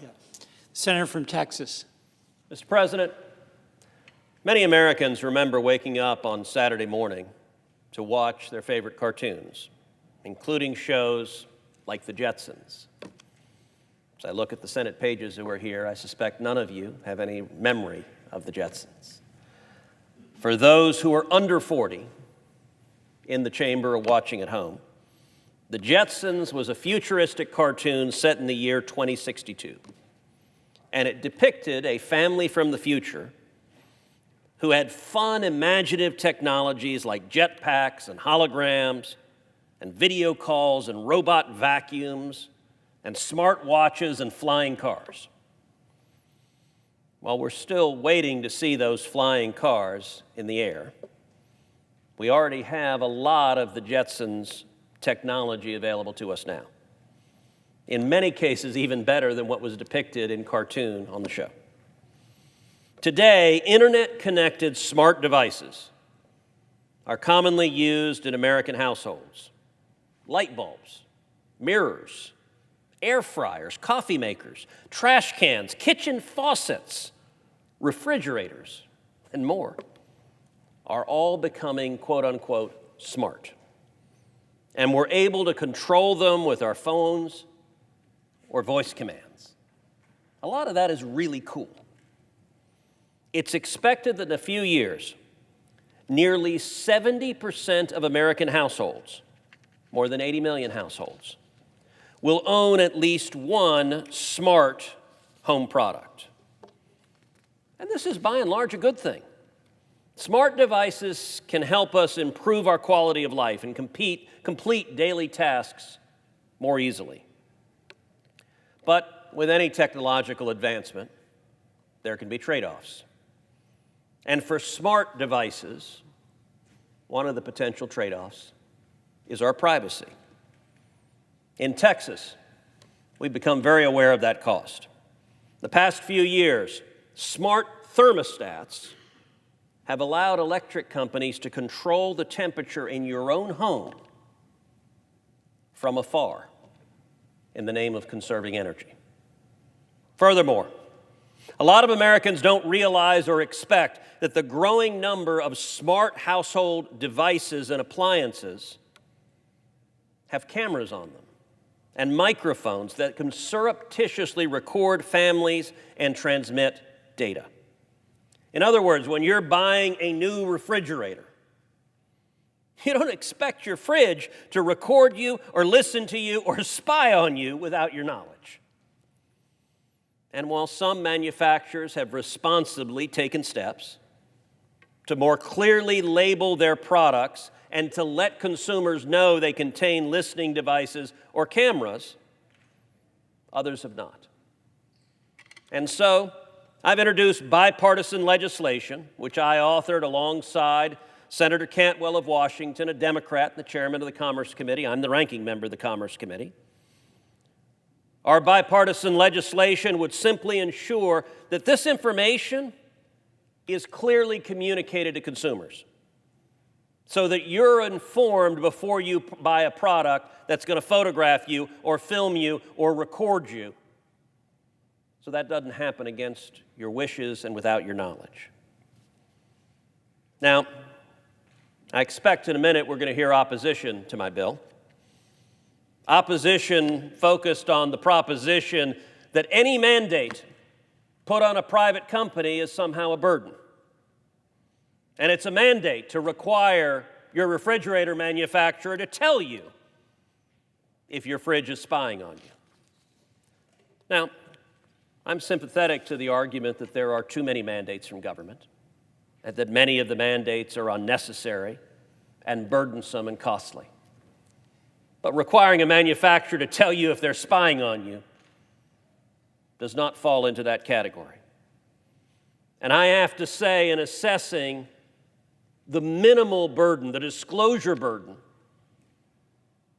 yeah. Senator from Texas. Mr. President, many Americans remember waking up on Saturday morning to watch their favorite cartoons, including shows like The Jetsons. As I look at the Senate pages who are here, I suspect none of you have any memory of The Jetsons. For those who are under 40 in the chamber or watching at home, The Jetsons was a futuristic cartoon set in the year 2062. And it depicted a family from the future who had fun, imaginative technologies like jetpacks and holograms and video calls and robot vacuums and smart watches and flying cars. While we're still waiting to see those flying cars in the air, we already have a lot of the Jetsons technology available to us now. In many cases, even better than what was depicted in cartoon on the show. Today, internet-connected smart devices are commonly used in American households. Light bulbs, mirrors, air fryers, coffee makers, trash cans, kitchen faucets, refrigerators, and more are all becoming, quote-unquote, smart. And we're able to control them with our phones or voice commands. A lot of that is really cool. It's expected that in a few years, nearly 70% of American households, more than 80 million households, will own at least one smart home product. And this is by and large a good thing. Smart devices can help us improve our quality of life and complete daily tasks more easily. But with any technological advancement, there can be trade-offs. And for smart devices, one of the potential trade-offs is our privacy. In Texas, we've become very aware of that cost. The past few years, smart thermostats have allowed electric companies to control the temperature in your own home from afar in the name of conserving energy. Furthermore, a lot of Americans don't realize or expect that the growing number of smart household devices and appliances have cameras on them and microphones that can surreptitiously record families and transmit data. In other words, when you're buying a new refrigerator, you don't expect your fridge to record you or listen to you or spy on you without your knowledge. And while some manufacturers have responsibly taken steps to more clearly label their products and to let consumers know they contain listening devices or cameras, others have not. And so, I've introduced bipartisan legislation, which I authored alongside Senator Cantwell of Washington, a Democrat and the chairman of the Commerce Committee. I'm the ranking member of the Commerce Committee. Our bipartisan legislation would simply ensure that this information is clearly communicated to consumers so that you're informed before you buy a product that's going to photograph you or film you or record you, so that doesn't happen against your wishes and without your knowledge. Now, I expect in a minute we're going to hear opposition to my bill. Opposition focused on the proposition that any mandate put on a private company is somehow a burden. And it's a mandate to require your refrigerator manufacturer to tell you if your fridge is spying on you. Now, I'm sympathetic to the argument that there are too many mandates from government, and that many of the mandates are unnecessary and burdensome and costly. But requiring a manufacturer to tell you if they're spying on you does not fall into that category. And I have to say, in assessing the minimal burden, the disclosure burden,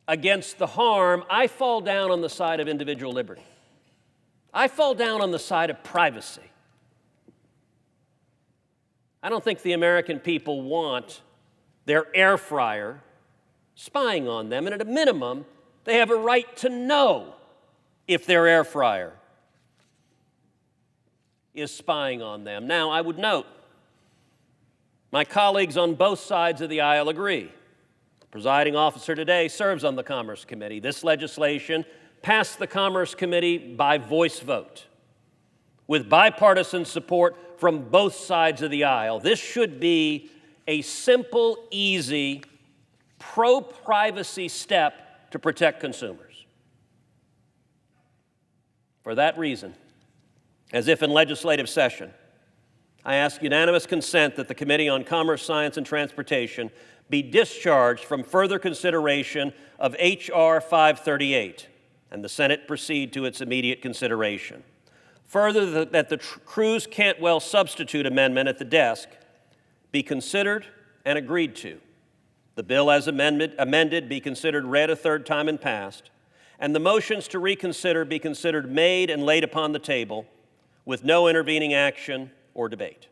against the harm, I fall down on the side of individual liberty. I fall down on the side of privacy. I don't think the American people want their air fryer spying on them, and at a minimum, they have a right to know if their air fryer is spying on them. Now, I would note, my colleagues on both sides of the aisle agree. The presiding officer today serves on the Commerce Committee. This legislation passed the Commerce Committee by voice vote, with bipartisan support from both sides of the aisle. This should be a simple, easy, pro-privacy step to protect consumers. For that reason, as if in legislative session, I ask unanimous consent that the Committee on Commerce, Science, and Transportation be discharged from further consideration of H.R. 538, and the Senate proceed to its immediate consideration. Further, that the Cruz-Cantwell substitute amendment at the desk be considered and agreed to. The bill as amended be considered read a third time and passed, and the motions to reconsider be considered made and laid upon the table with no intervening action or debate.